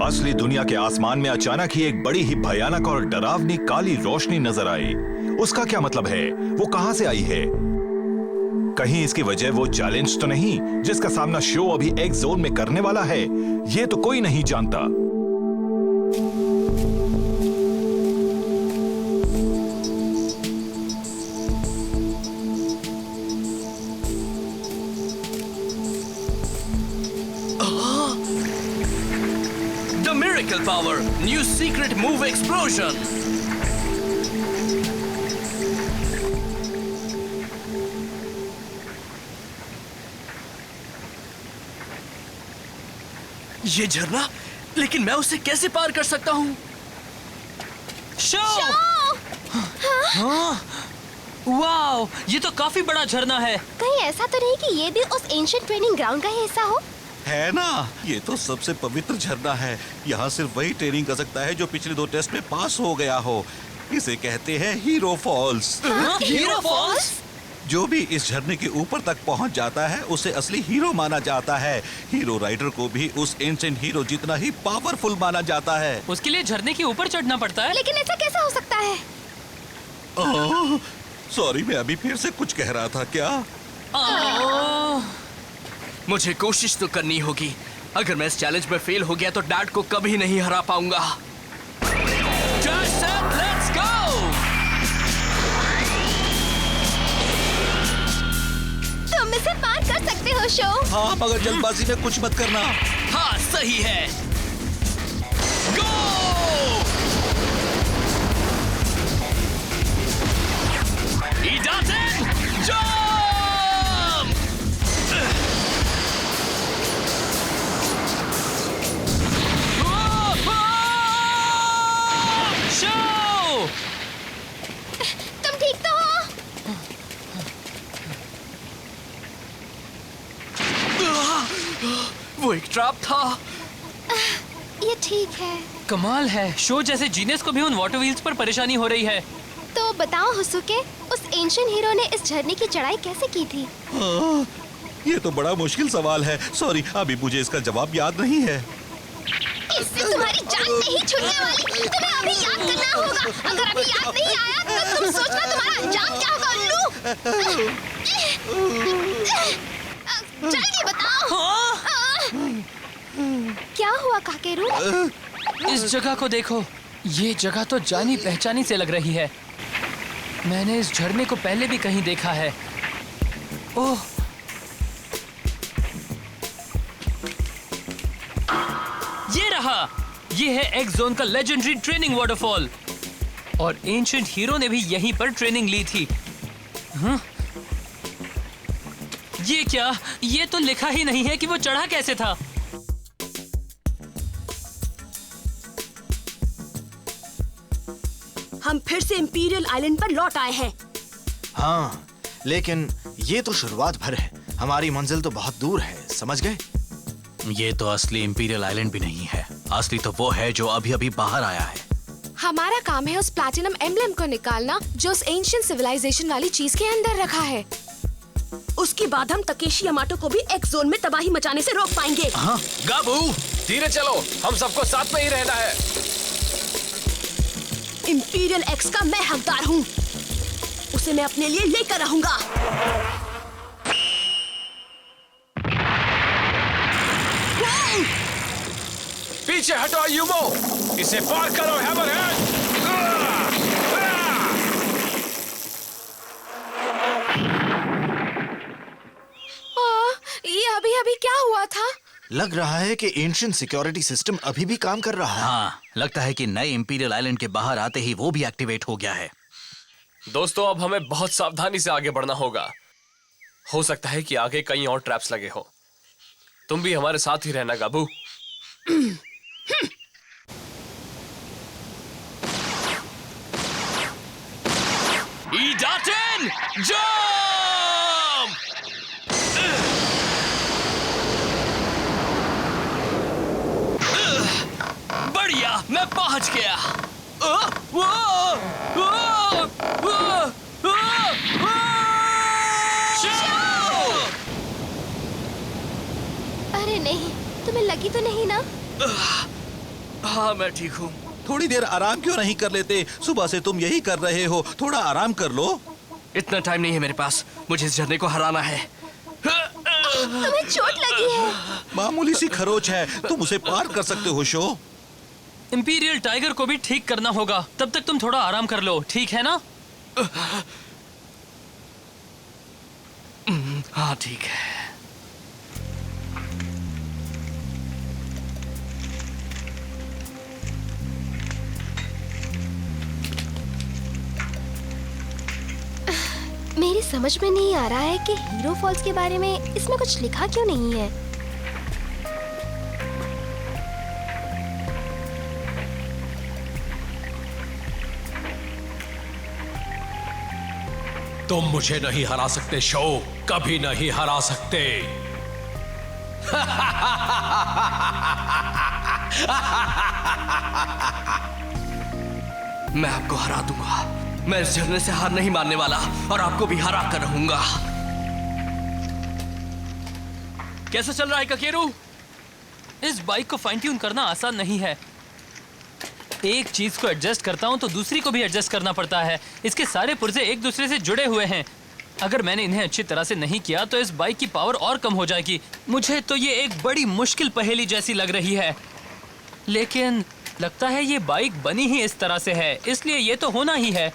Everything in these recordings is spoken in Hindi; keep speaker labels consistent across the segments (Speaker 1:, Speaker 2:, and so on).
Speaker 1: असली दुनिया के आसमान में अचानक ही एक बड़ी ही भयानक और डरावनी काली रोशनी नजर आई। उसका क्या मतलब है? वो कहां से आई है? कहीं इसकी वजह वो चैलेंज तो नहीं जिसका सामना शो अभी एक्स जोन में करने वाला है? ये तो कोई नहीं जानता।
Speaker 2: The Miracle Power, new secret move explosion. ये झरना, लेकिन मैं उसे कैसे पार कर सकता हूँ?
Speaker 3: शो! हाँ? वाओ, ये तो काफी बड़ा झरना है।
Speaker 4: कहीं ऐसा तो नहीं कि ये भी उस एंशिएंट ट्रेनिंग ग्राउंड का ही हिस्सा हो?
Speaker 5: है ना, ये तो सबसे पवित्र झरना है। यहाँ सिर्फ वही ट्रेनिंग कर सकता है जो पिछले 2 टेस्ट में पास हो गया हो। इसे कहते हैं हीरो फॉल्स।
Speaker 3: Hero false?
Speaker 5: जो भी इस झरने के ऊपर तक पहुँच जाता है उसे असली हीरो माना जाता है। हीरो राइडर को भी उस एंशिएंट हीरो जितना ही पावरफुल माना जाता है।
Speaker 3: उसके लिए झरने के ऊपर चढ़ना पड़ता है?
Speaker 4: लेकिन ऐसा कैसा हो सकता है?
Speaker 5: सॉरी, मैं अभी फिर से कुछ कह रहा था क्या?
Speaker 2: मुझे कोशिश तो करनी होगी। अगर मैं इस चैलेंज में फेल हो गया तो डैड को कभी नहीं हरा पाऊंगा। Just set, let's go!
Speaker 4: तुम इसे पार कर सकते हो शो।
Speaker 5: हाँ, मगर जल्दबाजी में कुछ मत करना।
Speaker 2: हाँ, सही है। Go! Idaten, jump!
Speaker 3: शो!
Speaker 4: तुम ठीक तो हो?
Speaker 2: वो एक ट्रैप था।
Speaker 4: ये ठीक है।
Speaker 3: कमाल है, शो जैसे जीनियस को भी उन वाटर व्हील्स पर परेशानी हो रही है।
Speaker 4: तो बताओ हुसुके, उस एंशिएंट हीरो ने इस झरने की चढ़ाई कैसे की थी?
Speaker 5: ये तो बड़ा मुश्किल सवाल है। सॉरी, अभी मुझे इसका जवाब याद नहीं है।
Speaker 4: इससे तुम्हारी जान नहीं छूटने वाली। तुम्हें अभी याद करना होगा। अगर अभी याद नहीं आया तो तुम सोचना तुम्हारा अंजाम क्या होगा, उल्लू। जल्दी बताओ। क्या हुआ काकेरू?
Speaker 3: इस जगह को देखो, ये जगह तो जानी पहचानी से लग रही है। मैंने इस झरने को पहले भी कहीं देखा है। ओह, ये रहा। ये है एक्स जोन का लेजेंडरी ट्रेनिंग वाटरफॉल और एंशिएंट हीरो ने भी यहीं पर ट्रेनिंग ली थी। ये क्या? ये तो लिखा ही नहीं है कि वो चढ़ा कैसे था।
Speaker 6: हम फिर से इंपीरियल आइलैंड पर लौट आए हैं।
Speaker 7: हाँ, लेकिन ये तो शुरुआत भर है। हमारी मंजिल तो बहुत दूर है, समझ गए?
Speaker 8: ये तो असली इंपीरियल आइलैंड भी नहीं है। असली तो वो है जो अभी अभी बाहर आया है।
Speaker 6: हमारा काम है उस प्लैटिनम एम्ब्लेम को निकालना जो उस एंशिएंट सिविलाइजेशन वाली चीज के अंदर रखा है। उसके बाद हम तकेशी यामाटो को भी एक्स जोन में तबाही मचाने से रोक पाएंगे।
Speaker 8: हाँ?
Speaker 2: गाबू, धीरे चलो, हम सबको साथ में ही रहना है।
Speaker 6: इंपीरियल एक्स का मैं हकदार हूँ। उसे मैं अपने लिए लेकर रहूंगा।
Speaker 2: पीछे हटो यूमो, इसे पार करो हैमरहेड।
Speaker 6: ये अभी अभी क्या हुआ था?
Speaker 7: लग रहा है कि एंशिएंट सिक्योरिटी सिस्टम अभी भी काम कर रहा है।
Speaker 8: हाँ, लगता है कि नए इंपीरियल आइलैंड के बाहर आते ही वो भी एक्टिवेट हो गया है।
Speaker 9: दोस्तों, अब हमें बहुत सावधानी से आगे बढ़ना होगा। हो सकता है कि आगे कहीं और ट्रैप्स लगे हो। तुम भी हमारे साथ ही रहना गाबू।
Speaker 2: Idaten, jump! बढ़िया, मैं पहुंच गया।
Speaker 4: अरे नहीं, तुम्हें लगी तो नहीं ना?
Speaker 2: हाँ मैं ठीक हूँ।
Speaker 5: थोड़ी देर आराम क्यों नहीं कर लेते? सुबह से तुम यही कर रहे हो, थोड़ा आराम कर लो।
Speaker 2: इतना टाइम नहीं है मेरे पास, मुझे इस झरने को हराना है।
Speaker 4: तुम्हें चोट लगी है।
Speaker 5: मामूली सी खरोच है, तुम उसे पार कर सकते हो शो।
Speaker 3: इंपीरियल टाइगर को भी ठीक करना होगा, तब तक तुम थोड़ा आराम कर लो, ठीक है ना?
Speaker 2: हाँ ठीक है।
Speaker 4: मेरी समझ में नहीं आ रहा है कि हीरो फॉल्स के बारे में इसमें कुछ लिखा क्यों नहीं है।
Speaker 9: तुम मुझे नहीं हरा सकते शो, कभी नहीं हरा सकते।
Speaker 2: मैं आपको हरा दूंगा। मैं इस झरने से हार नहीं मानने वाला और आपको भी हरा कर रहूंगा। कैसा चल रहा है ककेरू?
Speaker 3: इस बाइक को फाइन ट्यून करना आसान नहीं है। एक चीज को एडजस्ट करता हूँ तो दूसरी को भी एडजस्ट करना पड़ता है। इसके सारे पुर्जे एक दूसरे से जुड़े हुए हैं। अगर मैंने इन्हें अच्छी तरह से नहीं किया तो इस बाइक की पावर और कम हो जाएगी। मुझे तो ये एक बड़ी मुश्किल पहेली जैसी लग रही है, लेकिन लगता है ये बाइक बनी ही इस तरह से है, इसलिए ये तो होना ही है।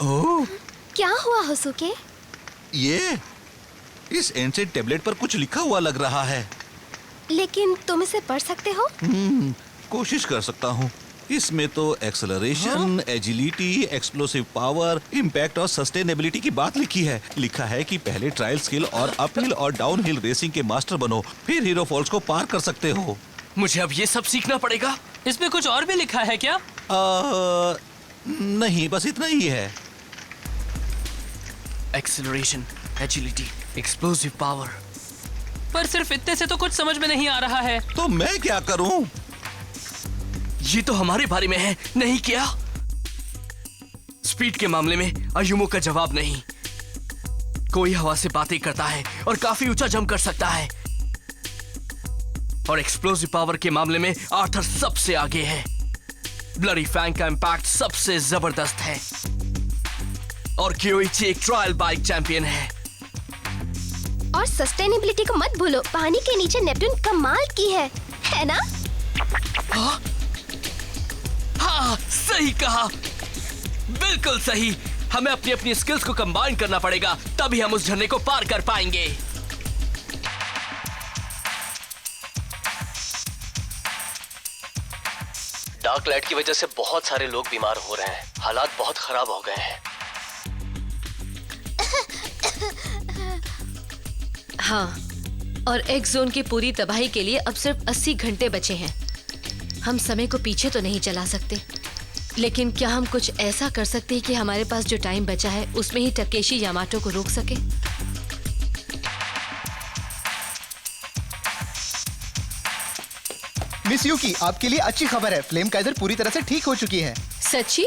Speaker 5: ओह,
Speaker 4: क्या हुआ होसुके?
Speaker 5: ये इस एंसेंट टेबलेट पर कुछ लिखा हुआ लग रहा है।
Speaker 4: लेकिन तुम इसे पढ़ सकते हो?
Speaker 5: कोशिश कर सकता हूँ। इसमें तो acceleration, agility, explosive power, impact और सस्टेनेबिलिटी की बात लिखी है। लिखा है कि पहले ट्रायल स्किल और अपहिल और डाउनहिल रेसिंग के मास्टर बनो, फिर हीरो फॉल्स को पार कर सकते हो।
Speaker 2: मुझे अब ये सब सीखना पड़ेगा।
Speaker 3: इसमें कुछ और भी लिखा है क्या?
Speaker 5: नहीं, बस इतना ही है।
Speaker 2: Acceleration, agility, explosive power.
Speaker 3: पर सिर्फ इतने से तो कुछ समझ में नहीं आ रहा है।
Speaker 5: तो मैं क्या करूं?
Speaker 2: ये तो हमारे बारे में है, नहीं क्या? स्पीड के मामले में अयुमो का जवाब नहीं। कोई हवा से बातें करता है और काफी ऊंचा जंप कर सकता है। और एक्सप्लोसिव पावर के मामले में आर्थर सबसे आगे है। ब्लडी फैंग का इम्पैक्ट सबसे जबरदस्त है। और क्योइची एक ट्रायल बाइक चैंपियन है।
Speaker 4: और सस्टेनेबिलिटी को मत भूलो, पानी के नीचे नेपट्टून कमाल की है ना?
Speaker 2: हाँ, सही कहा, बिल्कुल सही। हमें अपनी अपनी स्किल्स को कंबाइन करना पड़ेगा, तभी हम उस झरने को पार कर पाएंगे।
Speaker 8: डार्क लाइट की वजह से बहुत सारे लोग बीमार हो रहे हैं। हालात बहुत खराब हो गए हैं।
Speaker 6: हाँ, और एक्स जोन की पूरी तबाही के लिए अब सिर्फ 80 घंटे बचे हैं। हम समय को पीछे तो नहीं चला सकते, लेकिन क्या हम कुछ ऐसा कर सकते हैं कि हमारे पास जो टाइम बचा है उसमें ही टकेशी यामाटो को रोक सके?
Speaker 10: मिस यूकी, आपके लिए अच्छी खबर है। फ्लेम काइजर पूरी तरह से ठीक हो चुकी है।
Speaker 6: सच्ची?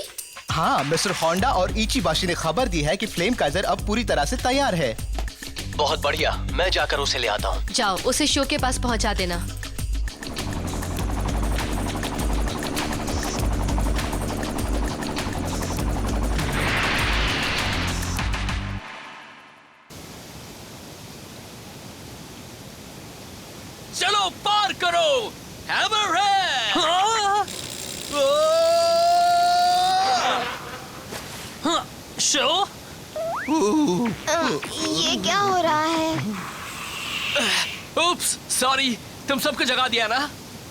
Speaker 10: हाँ, मिस्टर होंडा और इचिबाशी ने खबर दी है कि फ्लेम काइजर अब पूरी तरह से तैयार है।
Speaker 8: बहुत बढ़िया, मैं जाकर उसे ले आता हूँ।
Speaker 6: जाओ, उसे शो के पास पहुंचा देना।
Speaker 2: चलो पार करो। हैमरहेड!
Speaker 3: शो?
Speaker 4: ये क्या हो रहा है?
Speaker 2: उप्स, सॉरी, तुम सबको जगा दिया ना?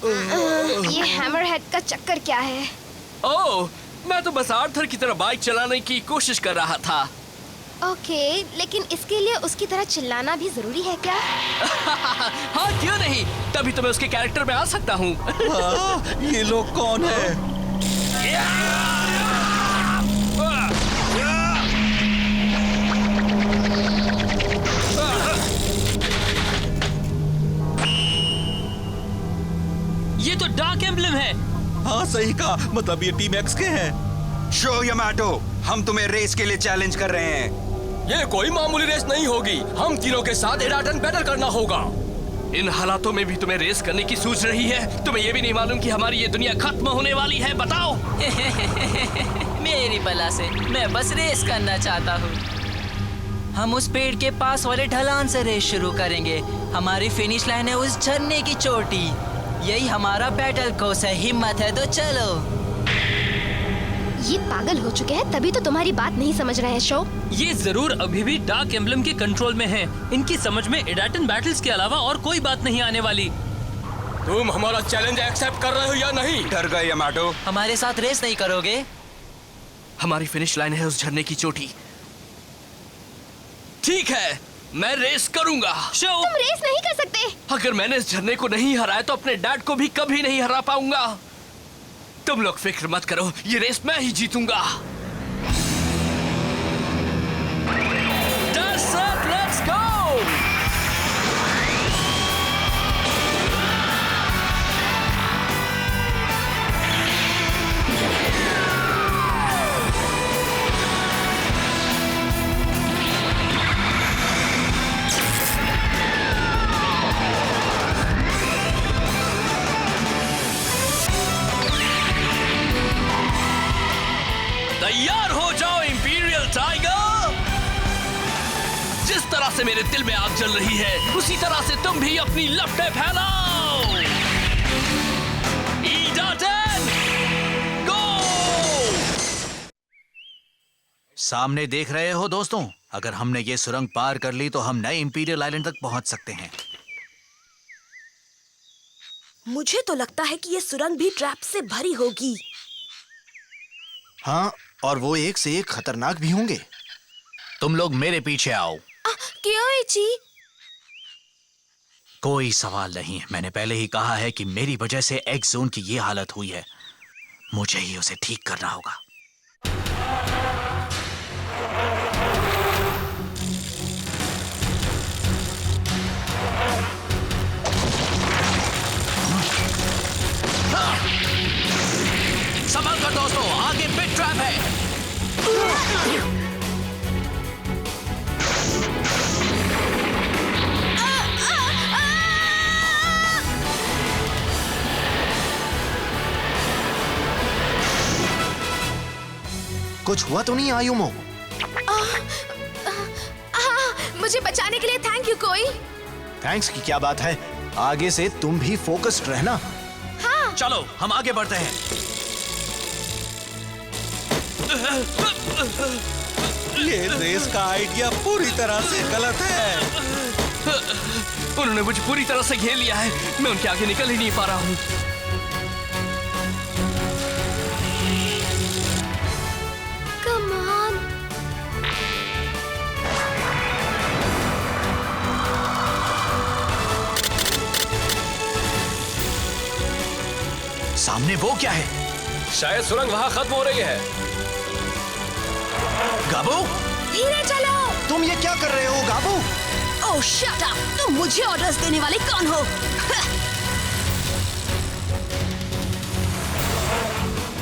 Speaker 4: ये हैमरहेड का चक्कर क्या है?
Speaker 2: ओह, मैं तो बस आर्थर की तरह बाइक चलाने की कोशिश कर रहा था।
Speaker 4: ओके, लेकिन इसके लिए उसकी तरह चिल्लाना भी जरूरी है क्या?
Speaker 2: हाँ, क्यों नहीं? तभी तो मैं उसके कैरेक्टर में आ सकता हूँ।
Speaker 5: ये लोग कौन है?
Speaker 3: ये तो डार्क एम्ब्लम है।
Speaker 5: हाँ, सही कहा, मतलब ये टीम एक्स के हैं।
Speaker 11: शो यामाटो, हम तुम्हें रेस के लिए चैलेंज कर रहे हैं।
Speaker 9: ये कोई मामूली रेस नहीं होगी। हम तीनों के साथ एडाटन बैटल करना होगा।
Speaker 2: इन हालातों में भी तुम्हें रेस करने की सूझ रही है? तुम्हें ये भी नहीं मालूम कि हमारी ये दुनिया खत्म होने वाली है? बताओ।
Speaker 12: मेरी बला से मैं बस रेस करना चाहता हूँ। हम उस पेड़ के पास वाले ढलान से रेस शुरू करेंगे। हमारी फिनिश लाइन है उस झरने की चोटी। यही हमारा बैटल कोर्स है। हिम्मत है तो चलो।
Speaker 4: ये पागल हो चुके हैं, तभी तो तुम्हारी बात नहीं समझ रहे हैं शो।
Speaker 3: ये जरूर अभी भी डार्क एम्बलम के कंट्रोल में हैं। इनकी समझ में एडाटन बैटल्स के अलावा और कोई बात नहीं आने वाली।
Speaker 9: तुम हमारा चैलेंज एक्सेप्ट कर रहे हो या नहीं?
Speaker 11: डर गए यमाटो?
Speaker 12: हमारे साथ रेस नहीं करोगे?
Speaker 2: हमारी फिनिश लाइन है उस झरने की चोटी। ठीक है, मैं रेस करूंगा।
Speaker 4: तुम रेस नहीं कर सकते।
Speaker 2: अगर मैंने इस झरने को नहीं हराया तो अपने डैड को भी कभी नहीं हरा पाऊंगा। तुम लोग फिक्र मत करो, ये रेस मैं ही जीतूंगा। Let's go! तैयार हो जाओ इंपीरियल टाइगर। जिस तरह से मेरे दिल में आग जल रही है, उसी तरह से तुम भी अपनी लपटें फैलाओ। ईडाटन, गो!
Speaker 8: सामने देख रहे हो दोस्तों, अगर हमने ये सुरंग पार कर ली तो हम नए इंपीरियल आइलैंड तक पहुंच सकते हैं।
Speaker 13: मुझे तो लगता है कि ये सुरंग भी ट्रैप से भरी होगी।
Speaker 7: हाँ, और वो एक से एक खतरनाक भी होंगे।
Speaker 8: तुम लोग मेरे पीछे आओ।
Speaker 13: क्यों इची?
Speaker 8: कोई सवाल नहीं, मैंने पहले ही कहा है कि मेरी वजह से एक्स जोन की ये हालत हुई है। मुझे ही उसे ठीक करना होगा। संभल कर दोस्तों, आगे पिट ट्रैप है।
Speaker 7: कुछ हुआ तो नहीं आयुमो?
Speaker 13: मुझे बचाने के लिए थैंक यू कोई।
Speaker 7: थैंक्स की क्या बात है, आगे से तुम भी फोकस्ड रहना।
Speaker 13: हाँ।
Speaker 8: चलो हम आगे बढ़ते हैं।
Speaker 5: ये रेस का आइडिया पूरी तरह से गलत है।
Speaker 2: उन्होंने मुझे पूरी तरह से घेर लिया है, मैं उनके आगे निकल ही नहीं पा रहा हूँ।
Speaker 4: Come on.
Speaker 8: सामने वो क्या है?
Speaker 9: शायद सुरंग वहां खत्म हो रही है।
Speaker 8: गाबू,
Speaker 13: धीरे चलो।
Speaker 7: तुम ये क्या कर रहे हो गाबू?
Speaker 13: ओह शट अप, तुम मुझे ऑर्डर्स देने वाले कौन हो?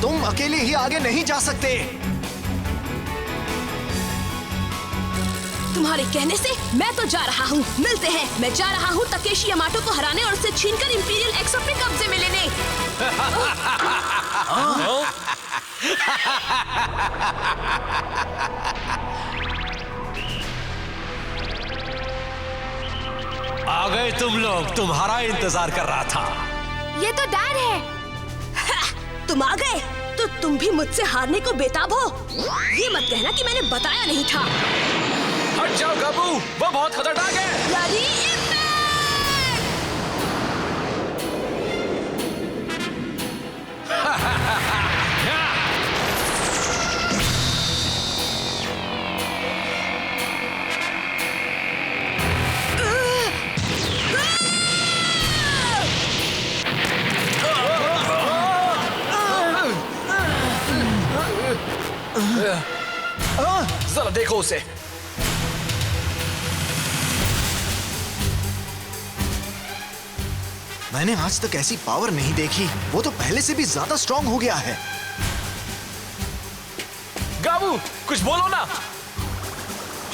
Speaker 7: तुम अकेले ही आगे नहीं जा सकते।
Speaker 13: तुम्हारे कहने से मैं तो जा रहा हूँ। मिलते हैं। मैं जा रहा हूँ तकेशी यमाटो को हराने और उसे छीनकर इंपीरियल एक्स अपने कब्जे में लेने।
Speaker 14: आ गए तुम लोग, तुम्हारा इंतजार कर रहा था।
Speaker 13: ये तो डैड है। तुम आ गए तो तुम भी मुझसे हारने को बेताब हो। ये मत कहना कि मैंने बताया नहीं था।
Speaker 9: हट जाओ गाबू, वो बहुत खतरनाक है।
Speaker 13: ब्लडी
Speaker 9: जरा देखो उसे।
Speaker 7: मैंने आज तक ऐसी पावर नहीं देखी। वो तो पहले से भी ज्यादा स्ट्रांग हो गया है।
Speaker 9: गाबू, कुछ बोलो ना।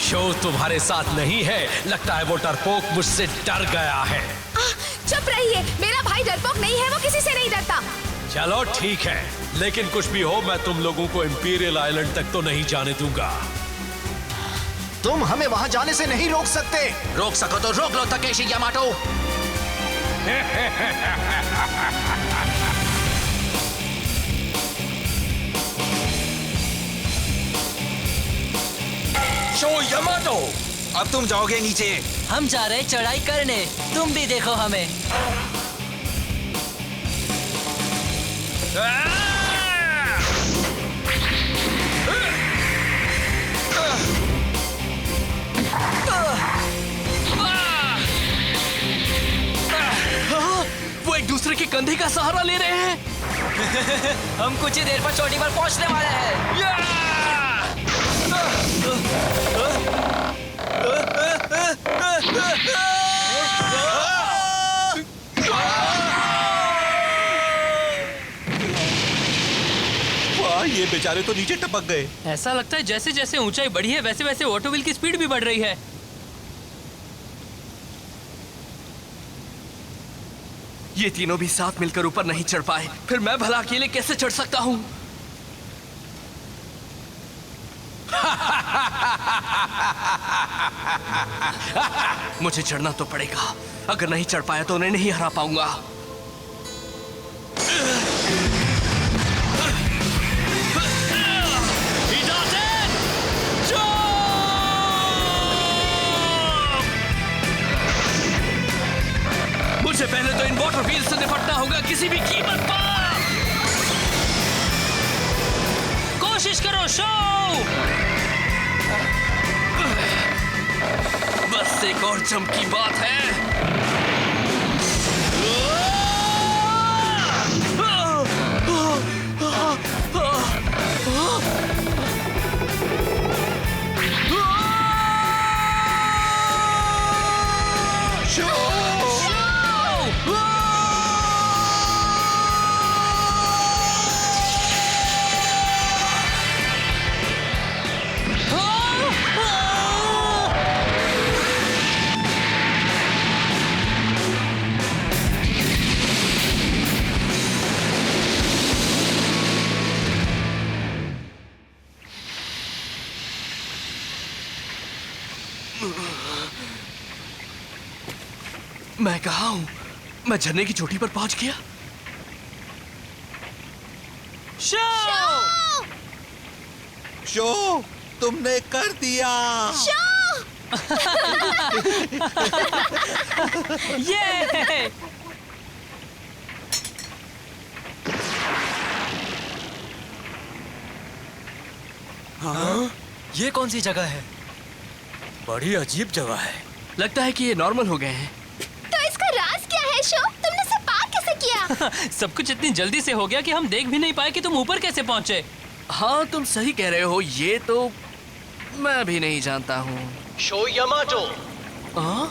Speaker 14: शो तुम्हारे साथ नहीं है, लगता है वो डरपोक मुझसे डर गया है।
Speaker 13: चुप रहिए, मेरा भाई डरपोक नहीं है, वो किसी से नहीं डरता।
Speaker 14: चलो ठीक है, लेकिन कुछ भी हो मैं तुम लोगों को इंपीरियल आइलैंड तक तो नहीं जाने दूंगा।
Speaker 7: तुम हमें वहां जाने से नहीं रोक सकते।
Speaker 8: रोक सको तो रोक लो तकेशी यामाटो।
Speaker 11: शो यामाटो, अब तुम जाओगे नीचे।
Speaker 12: हम जा रहे चढ़ाई करने, तुम भी देखो हमें।
Speaker 2: वो एक दूसरे के कंधे का सहारा ले रहे हैं।
Speaker 12: हम कुछ ही देर पर चोटी पर पहुंचने वाले हैं।
Speaker 5: ये बेचारे तो नीचे टपक गए।
Speaker 3: ऐसा लगता है जैसे जैसे ऊंचाई बढ़ी है वैसे वैसे ऑटोव्हील की स्पीड भी बढ़ रही है।
Speaker 2: ये तीनों भी साथ मिलकर ऊपर नहीं चढ़ पाए, फिर मैं भला अकेले कैसे चढ़ सकता हूं? मुझे चढ़ना तो पड़ेगा, अगर नहीं चढ़ पाया तो उन्हें नहीं हरा पाऊंगा। मुझे पहले तो इन वाटर व्हील से निपटना होगा किसी भी कीमत पर।
Speaker 3: कोशिश करो शो।
Speaker 2: बस एक और जंप की बात है। मैं कहाँ हूँ? मैं झरने की चोटी पर पहुंच गया।
Speaker 5: शो, तुमने कर दिया।
Speaker 3: ये
Speaker 2: हाँ?
Speaker 12: ये कौन सी जगह है?
Speaker 2: बड़ी अजीब जगह है। लगता है कि ये नॉर्मल हो गए हैं।
Speaker 4: तो इसका राज क्या है शो? तुमने सब पार कैसे किया?
Speaker 3: सब कुछ इतनी जल्दी से हो गया कि हम देख भी नहीं पाए कि तुम ऊपर कैसे पहुंचे।
Speaker 2: हाँ तुम सही कह रहे हो, ये तो मैं भी नहीं जानता हूँ।
Speaker 9: Show Yamato.
Speaker 4: हाँ?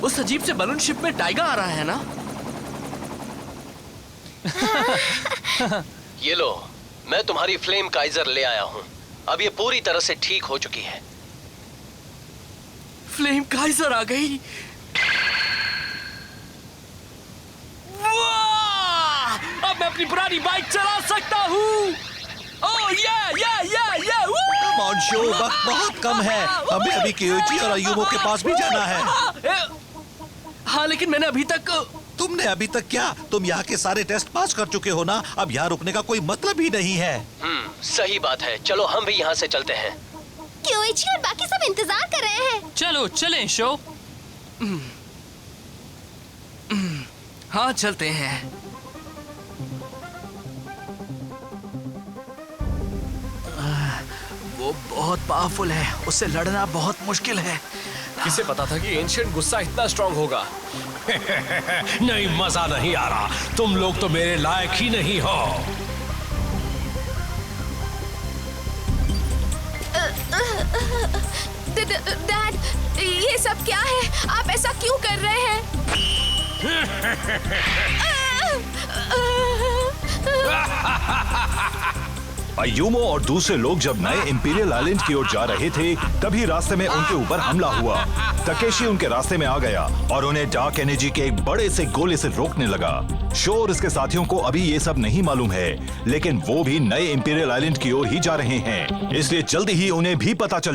Speaker 2: उस अजीब से बलून शिप में टाइगर आ रहा है ना?
Speaker 9: ये लो, मैं तुम्हारी फ्लेम काइजर ले आया हूँ। अब ये पूरी तरह से ठीक हो चुकी है।
Speaker 2: फ्लेम काइजर आ गई। वाह! अब मैं अपनी पुरानी बाइक चला सकता हूँ। ओह या
Speaker 5: शो, वक्त बहुत कम है। हमें अभी कियोइची और अयुमो के पास भी जाना है।
Speaker 2: हाँ लेकिन मैंने अभी तक।
Speaker 5: तुमने अभी तक क्या? तुम यहाँ के सारे टेस्ट पास कर चुके हो ना। अब यहाँ रुकने का कोई मतलब ही नहीं है।
Speaker 9: सही बात है। चलो हम भी यहाँ से चलते हैं।
Speaker 4: क्योइची और बाकी सब इंतजार कर रहे हैं।
Speaker 3: चलो चलें शो।
Speaker 2: हाँ चलते हैं। वो बहुत पावरफुल है, उससे लड़ना बहुत मुश्किल है।
Speaker 9: किसे पता था कि एंशिएंट गुस्सा इतना स्ट्रांग होगा।
Speaker 14: नहीं, मजा नहीं आ रहा। तुम लोग तो मेरे लायक ही नहीं हो।
Speaker 13: डैड, ये सब क्या है? आप ऐसा क्यों कर रहे हैं?
Speaker 1: अयुमो और दूसरे लोग जब नए इंपीरियल आइलैंड की ओर जा रहे थे, तभी रास्ते में उनके ऊपर हमला हुआ। तकेशी उनके रास्ते में आ गया और उन्हें डार्क एनर्जी के एक बड़े से गोले से रोकने लगा। शो और उसके साथियों को अभी ये सब नहीं मालूम है, लेकिन वो भी नए इंपीरियल आइलैंड की ओर ही जा रहे हैं, इसलिए जल्दी ही उन्हें भी पता चल